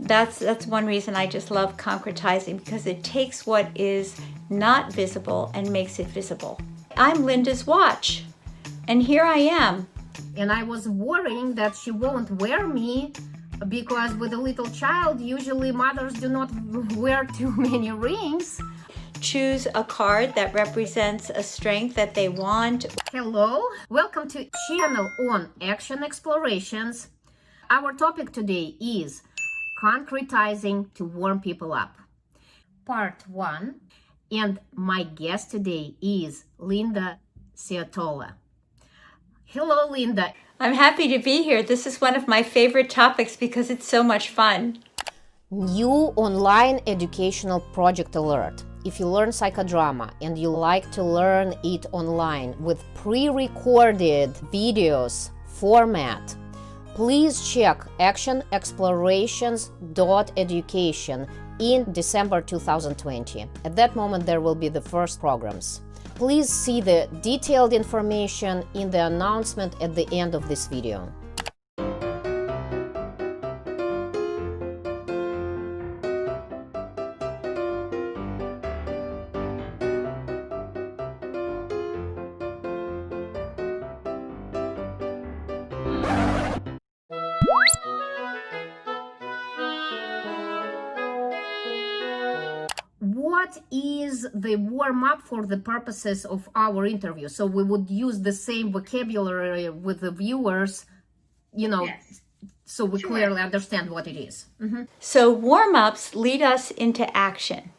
that's one reason I just love concretizing, because it takes what is not visible and makes it visible. I'm Linda's watch, and here I am. And I was worrying that she won't wear me, because with a little child, usually mothers do not wear too many rings. Choose a card that represents a strength that they want. Hello, welcome to channel on Action Explorations. Our topic today is concretizing to warm people up. Part 1. And my guest today is L.Ciotola. Hello, Linda. I'm happy to be here. This is one of my favorite topics because it's so much fun. New online educational project alert. If you learn psychodrama and you like to learn it online with pre-recorded videos format, please check actionexplorations.education in December 2020. At that moment, there will be the first programs. Please see the detailed information in the announcement at the end of this video. What is the warm-up for the purposes of our interview? So we would use the same vocabulary with the viewers, Yes. so we clearly understand what it is. Mm-hmm. So warm-ups lead us into action.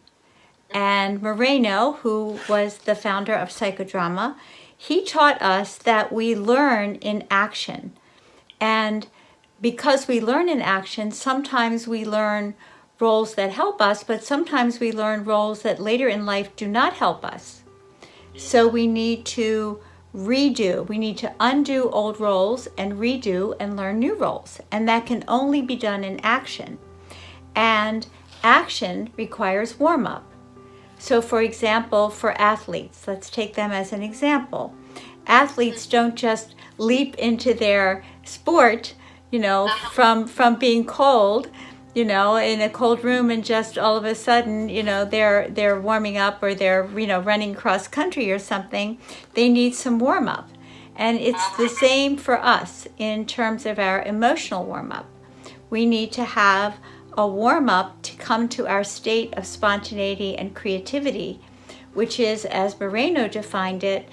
And Moreno, who was the founder of psychodrama, he taught us that we learn in action. And because we learn in action, sometimes we learn roles that help us, but sometimes we learn roles that later in life do not help us. So we need to redo, we need to undo old roles and redo and learn new roles. And that can only be done in action. And action requires warm-up. So for example, for athletes, let's take them as an example. Athletes don't just leap into their sport, from being cold, in a cold room, and just all of a sudden, they're warming up, or they're, running cross country or something. They need some warm up. And it's the same for us in terms of our emotional warm up. We need to have a warm up to come to our state of spontaneity and creativity, which is, as Moreno defined it,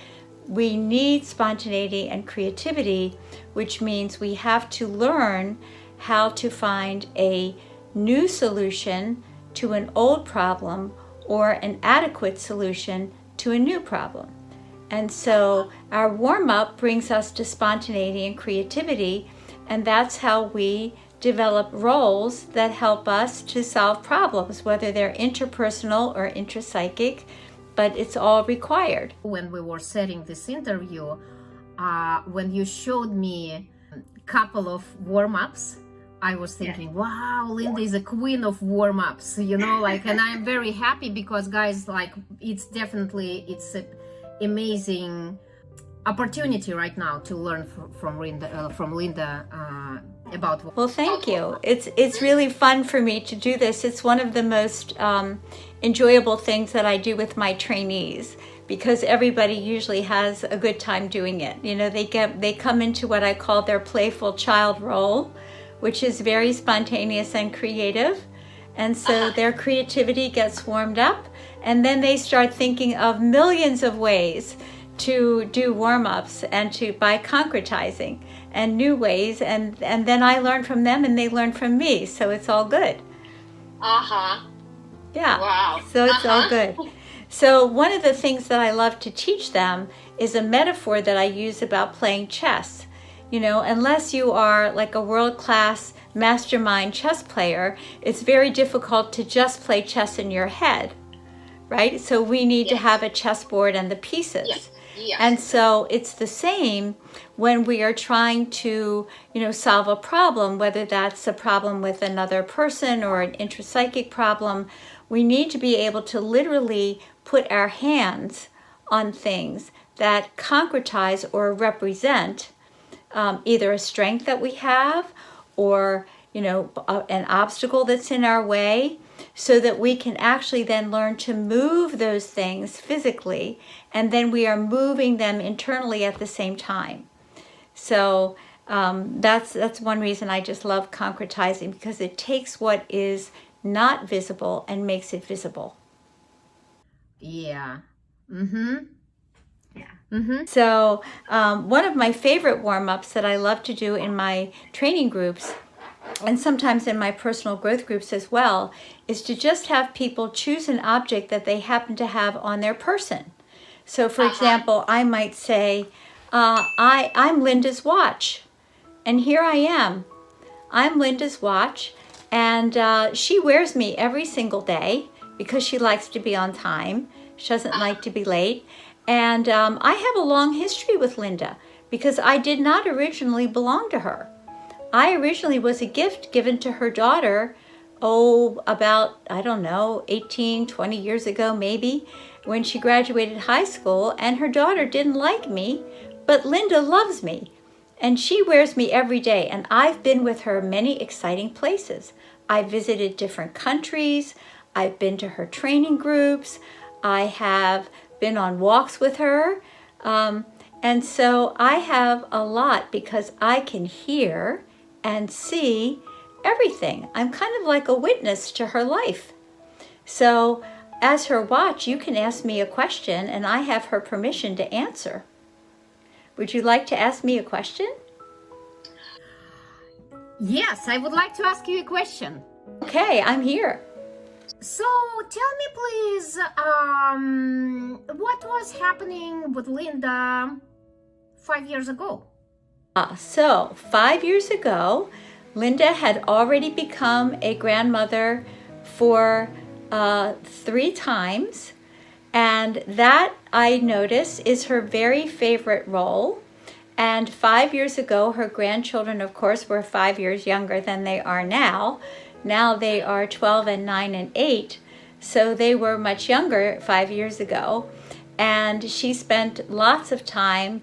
we need spontaneity and creativity, which means we have to learn how to find a new solution to an old problem, or an adequate solution to a new problem. And so our warm-up brings us to spontaneity and creativity, and that's how we develop roles that help us to solve problems, whether they're interpersonal or intrapsychic, but it's all required. When we were setting this interview, when you showed me a couple of warm-ups, I was thinking, wow, Linda is a queen of warm-ups, and I'm very happy because, guys, it's an amazing opportunity right now to learn from Linda about. Well, thank you. It's really fun for me to do this. It's one of the most enjoyable things that I do with my trainees, because everybody usually has a good time doing it. They come into what I call their playful child role, which is very spontaneous and creative. And so their creativity gets warmed up, and then they start thinking of millions of ways to do warm-ups and by concretizing, and new ways. And then I learn from them and they learn from me. So it's all good. Yeah. Wow. So it's all good. So one of the things that I love to teach them is a metaphor that I use about playing chess. Unless you are like a world-class mastermind chess player, it's very difficult to just play chess in your head, right? So we need to have a chessboard and the pieces. Yes. And so it's the same when we are trying to, solve a problem, whether that's a problem with another person or an intrapsychic problem. We need to be able to literally put our hands on things that concretize or represent either a strength that we have, or an obstacle that's in our way, so that we can actually then learn to move those things physically, and then we are moving them internally at the same time. So that's one reason I just love concretizing, because it takes what is not visible and makes it visible. Yeah. So one of my favorite warm-ups that I love to do in my training groups, and sometimes in my personal growth groups as well, is to just have people choose an object that they happen to have on their person. So for example, I might say, I'm Linda's watch, and here I am. I'm Linda's watch, and she wears me every single day because she likes to be on time. She doesn't like to be late. And I have a long history with Linda because I did not originally belong to her. I originally was a gift given to her daughter, about, 18, 20 years ago maybe, when she graduated high school, and her daughter didn't like me, but Linda loves me. And she wears me every day, and I've been with her many exciting places. I've visited different countries. I've been to her training groups. I have been on walks with her. And so I have a lot because I can hear and see everything. I'm kind of like a witness to her life. So as her watch, you can ask me a question and I have her permission to answer. Would you like to ask me a question? Yes, I would like to ask you a question. Okay, I'm here. So tell me please, what was happening with Linda 5 years ago? So 5 years ago, Linda had already become a grandmother for 3 times. And that, I notice, is her very favorite role. And 5 years ago, her grandchildren, of course, were 5 years younger than they are now. Now they are 12 and 9 and 8. So they were much younger 5 years ago. And she spent lots of time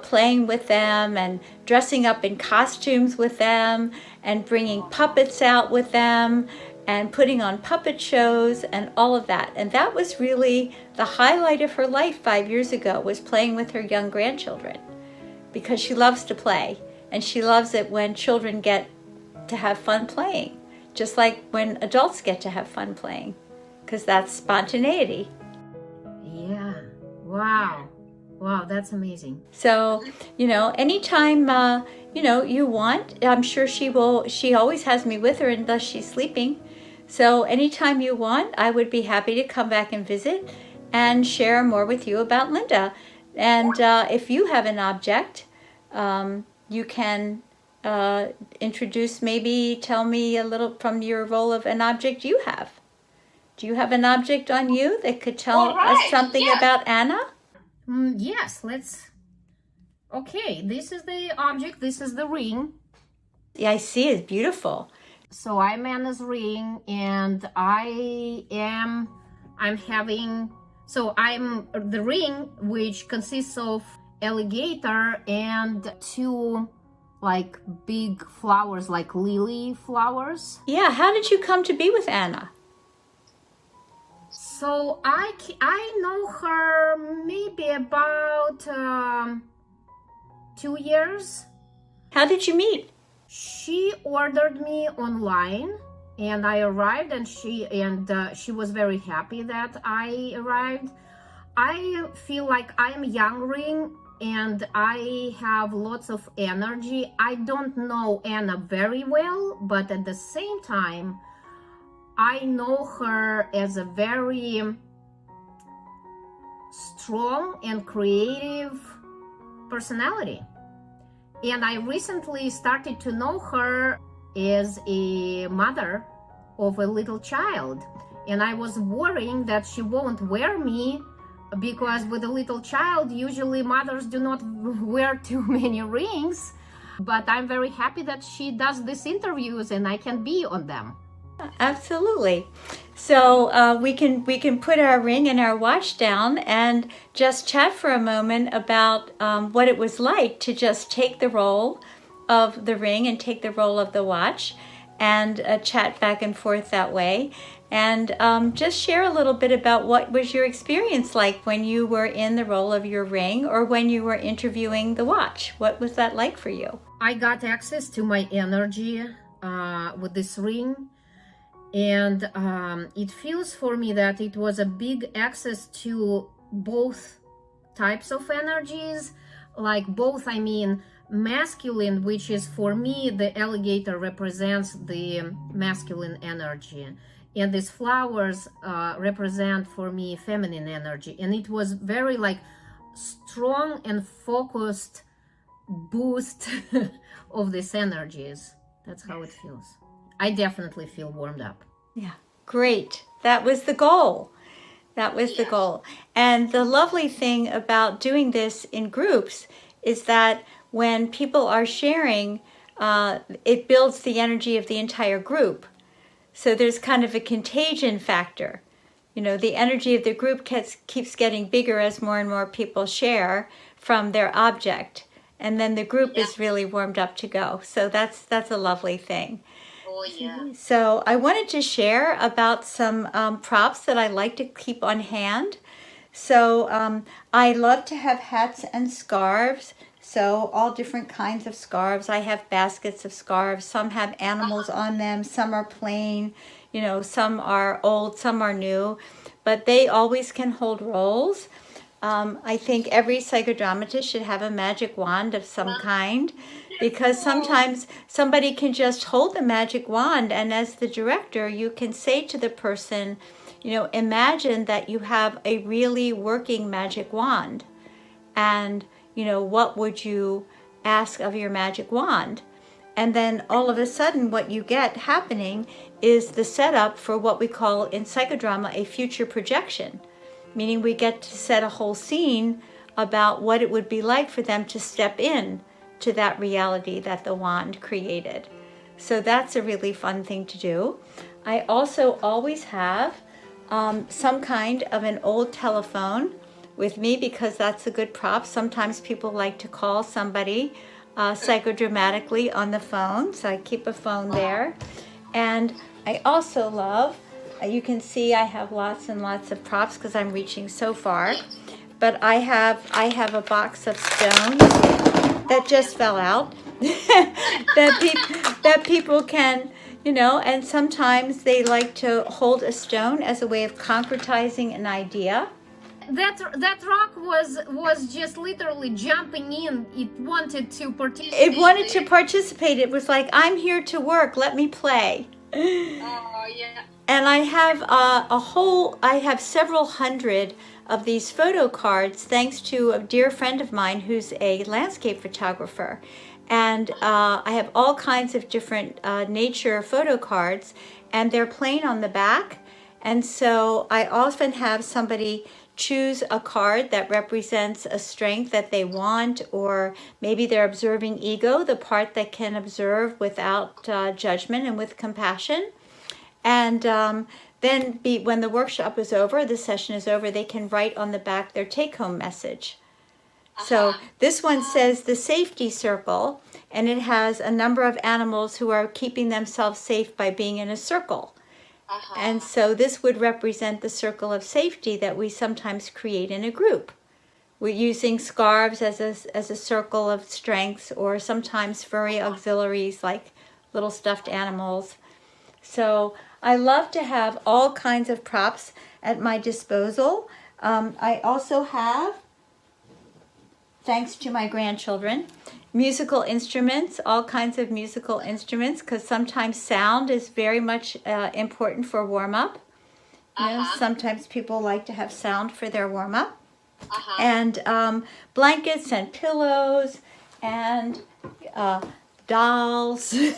playing with them and dressing up in costumes with them and bringing puppets out with them and putting on puppet shows and all of that. And that was really the highlight of her life 5 years ago, was playing with her young grandchildren, because she loves to play, and she loves it when children get to have fun playing, just like when adults get to have fun playing, because that's spontaneity. Yeah. Wow. Wow, that's amazing. So, anytime, you want, I'm sure she always has me with her unless she's sleeping. So anytime you want, I would be happy to come back and visit and share more with you about Linda. And if you have an object, you can introduce, maybe tell me a little from your role of an object you have. Do you have an object on you that could tell us something about Anna? Yes, okay, this is the object, this is the ring. Yeah, I see, it's beautiful. So I'm Anna's ring, and I'm the ring, which consists of alligator and 2 like big flowers, like lily flowers. Yeah, how did you come to be with Anna? So I know her maybe about 2 years. How did you meet? She ordered me online, and I arrived, and she was very happy that I arrived. I feel like I'm young ring, and I have lots of energy. I don't know Anna very well, but at the same time, I know her as a very strong and creative personality. And I recently started to know her as a mother of a little child. And I was worrying that she won't wear me, because with a little child, usually mothers do not wear too many rings. But I'm very happy that she does these interviews and I can be on them. Absolutely. So we can put our ring and our watch down and just chat for a moment about what it was like to just take the role of the ring and take the role of the watch. and chat back and forth that way. And just share a little bit about what was your experience like when you were in the role of your ring or when you were interviewing the watch. What was that like for you? I got access to my energy with this ring, and it feels for me that it was a big access to both types of energies, like both, I mean, masculine, which is for me, the alligator represents the masculine energy, and these flowers represent for me feminine energy. And it was very like strong and focused boost of these energies. That's how it feels. I definitely feel warmed up. Yeah, great. That was the goal. That was the goal. And the lovely thing about doing this in groups is that when people are sharing, it builds the energy of the entire group. So there's kind of a contagion factor. You know, the energy of the group keeps getting bigger as more and more people share from their object. And then the group is really warmed up to go. So that's a lovely thing. Oh, yeah. So I wanted to share about some props that I like to keep on hand. So I love to have hats and scarves. So all different kinds of scarves. I have baskets of scarves. Some have animals on them. Some are plain. You know, some are old, some are new. But they always can hold roles. I think every psychodramatist should have a magic wand of some kind, because sometimes somebody can just hold the magic wand, and as the director, you can say to the person, you know, imagine that you have a really working magic wand, and, you know, what would you ask of your magic wand? And then all of a sudden what you get happening is the setup for what we call in psychodrama a future projection. Meaning we get to set a whole scene about what it would be like for them to step in to that reality that the wand created. So that's a really fun thing to do. I also always have some kind of an old telephone with me because that's a good prop. Sometimes people like to call somebody psychodramatically on the phone, so I keep a phone there. And I also love, you can see I have lots and lots of props because I'm reaching so far. But I have a box of stones that just fell out that people can, you know, and sometimes they like to hold a stone as a way of concretizing an idea. That rock was just literally jumping in. It wanted to participate. It wanted to participate. It was like, I'm here to work. Let me play. Oh, yeah. And I have I have several hundred of these photo cards thanks to a dear friend of mine who's a landscape photographer. And I have all kinds of different nature photo cards, and they're plain on the back. And so I often have somebody choose a card that represents a strength that they want, or maybe they're observing ego, the part that can observe without judgment and with compassion. And then when the workshop is over, the session is over, they can write on the back their take-home message. So this one says the safety circle, and it has a number of animals who are keeping themselves safe by being in a circle. And so this would represent the circle of safety that we sometimes create in a group. We're using scarves as a circle of strengths, or sometimes furry auxiliaries like little stuffed animals. So I love to have all kinds of props at my disposal. I also have, thanks to my grandchildren, musical instruments, all kinds of musical instruments, because sometimes sound is very much important for warm-up. You know, sometimes people like to have sound for their warm-up. And blankets and pillows and dolls, you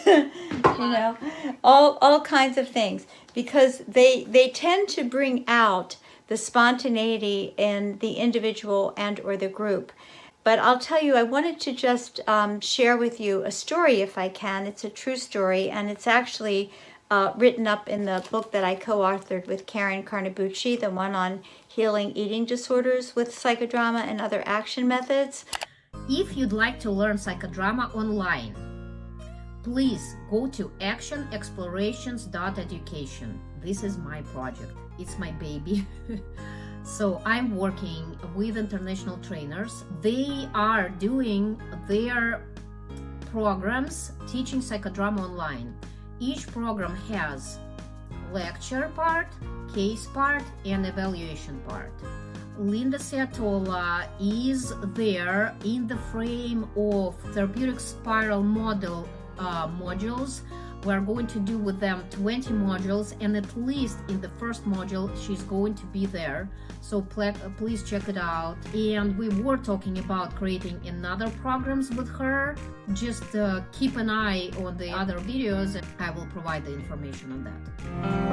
know, all kinds of things, because they tend to bring out the spontaneity in the individual and or the group. But I'll tell you, I wanted to just share with you a story, if I can. It's a true story, and it's actually written up in the book that I co-authored with Karen Carnabucci, the one on healing eating disorders with psychodrama and other action methods. If you'd like to learn psychodrama online, please go to actionexplorations.education. This is my project. It's my baby. So I'm working with international trainers. They are doing their programs teaching psychodrama online. Each program has lecture part, case part, and evaluation part. L.Ciotola is there in the frame of therapeutic spiral model modules. We're going to do with them 20 modules, and at least in the first module she's going to be there, so please check it out. And we were talking about creating another programs with her. Just keep an eye on the other videos, and I will provide the information on that.